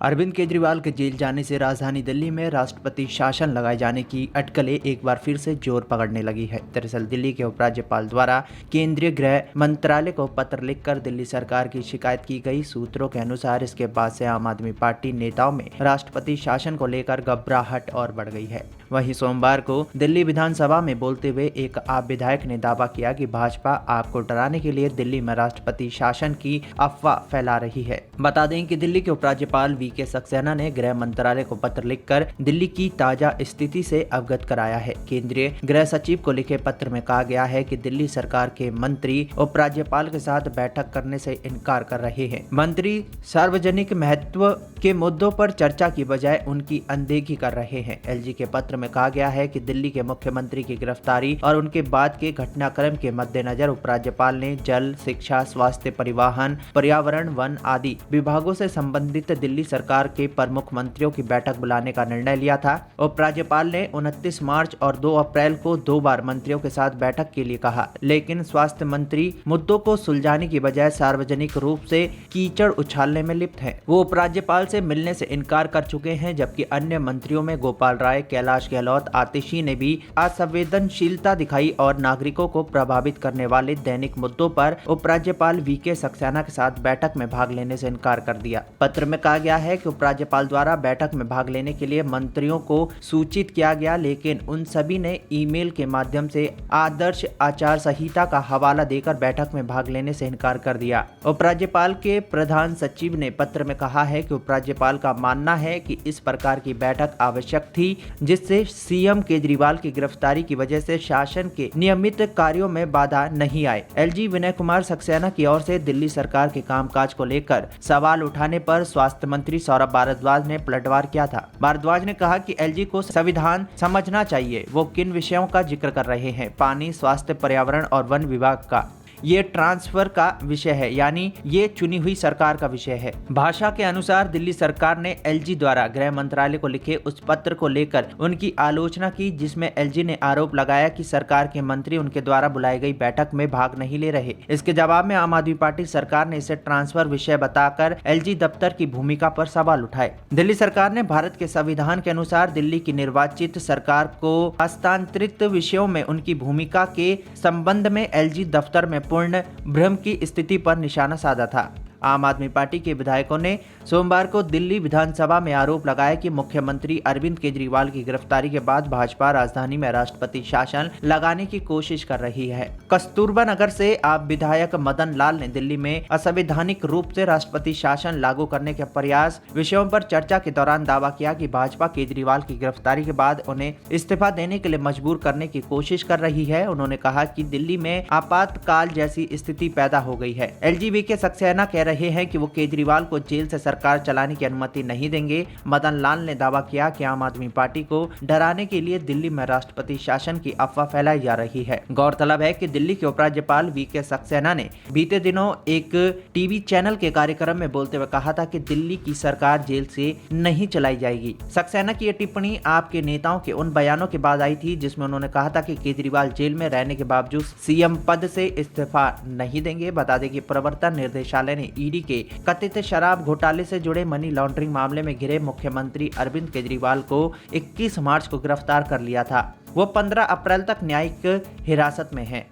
अरविंद केजरीवाल के जेल जाने से राजधानी दिल्ली में राष्ट्रपति शासन लगाए जाने की अटकलें एक बार फिर से जोर पकड़ने लगी है। दरअसल दिल्ली के उपराज्यपाल द्वारा केंद्रीय गृह मंत्रालय को पत्र लिखकर दिल्ली सरकार की शिकायत की गई। सूत्रों के अनुसार इसके बाद से आम आदमी पार्टी नेताओं में राष्ट्रपति शासन को लेकर घबराहट और बढ़ गई है। वहीं सोमवार को दिल्ली विधानसभा में बोलते हुए एक आप विधायक ने दावा किया कि भाजपा आपको डराने के लिए दिल्ली में राष्ट्रपति शासन की अफवाह फैला रही है। बता दें कि दिल्ली के उपराज्यपाल वी.के. सक्सेना ने गृह मंत्रालय को पत्र लिखकर दिल्ली की ताजा स्थिति से अवगत कराया है। केंद्रीय गृह सचिव को लिखे पत्र में कहा गया है कि दिल्ली सरकार के मंत्री उपराज्यपाल के साथ बैठक करने से इनकार कर रहे हैं। मंत्री सार्वजनिक महत्व के मुद्दों पर चर्चा की बजाय उनकी अनदेखी कर रहे हैं। एलजी के पत्र में कहा गया है कि दिल्ली के मुख्यमंत्री की गिरफ्तारी और उनके बाद के घटनाक्रम के मद्देनजर उपराज्यपाल ने जल, शिक्षा, स्वास्थ्य, परिवहन, पर्यावरण, वन आदि विभागों से संबंधित दिल्ली सरकार के प्रमुख मंत्रियों की बैठक बुलाने का निर्णय लिया था। उपराज्यपाल ने 29 मार्च और 2 अप्रैल को 2 बार मंत्रियों के साथ बैठक के लिए कहा, लेकिन स्वास्थ्य मंत्री मुद्दों को सुलझाने की बजाय सार्वजनिक रूप से कीचड़ उछालने में लिप्त हैं। वो उपराज्यपाल से मिलने से इनकार कर चुके हैं, जबकि अन्य मंत्रियों में गोपाल राय, कैलाश गहलोत, आतिशी ने भी असंवेदनशीलता दिखाई और नागरिकों को प्रभावित करने वाले दैनिक मुद्दों पर उपराज्यपाल वी.के. सक्सेना के साथ बैठक में भाग लेने से इनकार कर दिया। पत्र में कहा गया है कि उपराज्यपाल द्वारा बैठक में भाग लेने के लिए मंत्रियों को सूचित किया गया, लेकिन उन सभी ने ईमेल के माध्यम से आदर्श आचार संहिता का हवाला देकर बैठक में भाग लेने से इनकार कर दिया। उपराज्यपाल के प्रधान सचिव ने पत्र में कहा है कि उपराज्यपाल का मानना है कि इस प्रकार की बैठक आवश्यक थी, जिससे सीएम केजरीवाल की गिरफ्तारी की वजह से शासन के नियमित कार्यों में बाधा नहीं आए। एलजी विनय कुमार सक्सेना की ओर से दिल्ली सरकार के कामकाज को लेकर सवाल उठाने पर स्वास्थ्य मंत्री सौरभ भारद्वाज ने पलटवार किया था। भारद्वाज ने कहा कि एलजी को संविधान समझना चाहिए, वो किन विषयों का जिक्र कर रहे हैं। पानी, स्वास्थ्य, पर्यावरण और वन विभाग का ये ट्रांसफर का विषय है, यानी ये चुनी हुई सरकार का विषय है। भाषा के अनुसार दिल्ली सरकार ने एलजी द्वारा गृह मंत्रालय को लिखे उस पत्र को लेकर उनकी आलोचना की, जिसमें एलजी ने आरोप लगाया कि सरकार के मंत्री उनके द्वारा बुलाई गई बैठक में भाग नहीं ले रहे। इसके जवाब में आम आदमी पार्टी सरकार ने इसे ट्रांसफर विषय बताकर एलजी दफ्तर की भूमिका पर सवाल उठाए। दिल्ली सरकार ने भारत के संविधान के अनुसार दिल्ली की निर्वाचित सरकार को हस्तांतरित विषयों में उनकी भूमिका के संबंध में एलजी दफ्तर में पूर्ण भ्रम की स्थिति पर निशाना साधा था। आम आदमी पार्टी के विधायकों ने सोमवार को दिल्ली विधानसभा में आरोप लगाया कि मुख्यमंत्री अरविंद केजरीवाल की गिरफ्तारी के बाद भाजपा राजधानी में राष्ट्रपति शासन लगाने की कोशिश कर रही है। कस्तूरबा नगर से आप विधायक मदन लाल ने दिल्ली में असंवैधानिक रूप से राष्ट्रपति शासन लागू करने के प्रयास विषयों पर चर्चा के दौरान दावा किया कि भाजपा केजरीवाल की गिरफ्तारी के बाद उन्हें इस्तीफा देने के लिए मजबूर करने की कोशिश कर रही है। उन्होंने कहा कि दिल्ली में आपातकाल जैसी स्थिति पैदा हो गई है। एलजी के सक्सेना कह रहे हैं कि वो केजरीवाल को जेल से सरकार चलाने की अनुमति नहीं देंगे। मदन लाल ने दावा किया कि आम आदमी पार्टी को डराने के लिए दिल्ली में राष्ट्रपति शासन की अफवाह फैलाई जा रही है। गौरतलब है कि दिल्ली के उपराज्यपाल वी.के. सक्सेना ने बीते दिनों एक टीवी चैनल के कार्यक्रम में बोलते हुए कहा था कि दिल्ली की सरकार जेल से नहीं चलाई जाएगी। सक्सेना की यह टिप्पणी आपके नेताओं के उन बयानों के बाद आई थी, जिसमें उन्होंने कहा था कि केजरीवाल जेल में रहने के बावजूद सीएम पद से इस्तीफा नहीं देंगे। बता दें कि प्रवर्तन निर्देशालय ने ईडी के कथित शराब घोटाले से जुड़े मनी लॉन्ड्रिंग मामले में घिरे मुख्यमंत्री अरविंद केजरीवाल को 21 मार्च को गिरफ्तार कर लिया था। वो 15 अप्रैल तक न्यायिक हिरासत में हैं।